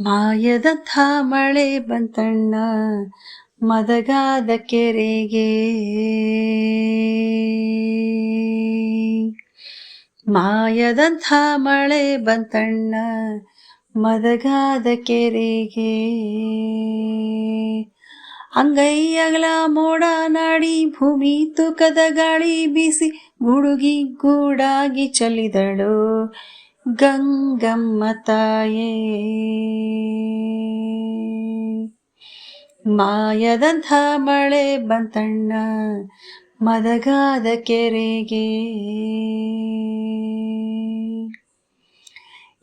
ಮಾಯದಂಥ ಮಳೆ ಬಂತಣ್ಣ ಮದಗಾದ ಕೆರೆಗೆ. ಮಾಯದಂಥ ಮಳೆ ಬಂತಣ್ಣ ಮದಗಾದ ಕೆರೆಗೆ. ಅಂಗೈ ಅಗಲ ಮೋಡ ನಾಡಿ ಭೂಮಿ ತೂಕದ ಗಾಳಿ ಬೀಸಿ ಗುಡುಗಿ ಗೂಡಾಗಿ ಚಲಿದಳು ಗಂಗಮ್ಮ ತಾಯೇ. ಮಾಯದಂಥ ಮಳೆ ಬಂತಣ್ಣ ಮದಗಾದ ಕೆರೆಗೆ.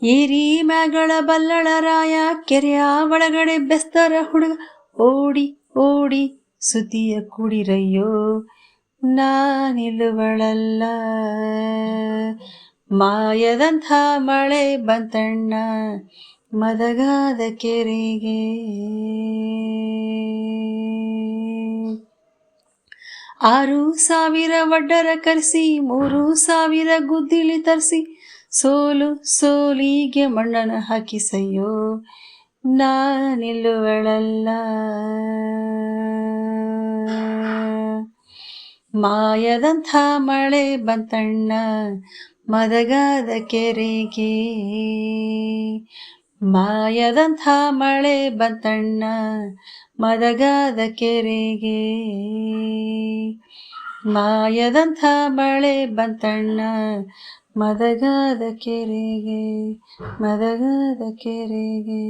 ಏರಿ ಮ್ಯಾಗಳ ಬಲ್ಲಳ ರಾಯ ಕೆರೆಯ ಒಳಗಡೆ ಬೆಸ್ತರ ಹುಡುಗ ಓಡಿ ಓಡಿ ಸುದ್ದಿಯ ಕುಡಿರಯ್ಯೋ ನಾನಿಲ್ಲುವಳಲ್ಲ. ಮಾಯದಂಥ ಮಳೆ ಬಂತಣ್ಣ ಮದಗಾದ ಕೆರೆಗೆ. 6,000 ವಡ್ಡರ ಕರೆಸಿ 3,000 ಗುದ್ದಿಲಿ ತರಿಸಿ ಸೋಲು ಸೋಲಿಗೆ ಮಣ್ಣನ್ನು ಹಾಕಿಸಯ್ಯೋ ನಾನಿಲ್ಲುವಳಲ್ಲ. ಮಾಯದಂಥ ಮಳೆ ಬಂತಣ್ಣ ಮದಗಾದ ಕೆರೆಗೆ. ಮಾಯದಂಥ ಮಳೆ ಬಂತಣ್ಣ ಮದಗಾದ ಕೆರೆಗೆ. ಮಾಯದಂಥ ಮಳೆ ಬಂತಣ್ಣ ಮದಗಾದ ಕೆರೆಗೆ. ಮದಗಾದ ಕೆರೆಗೆ.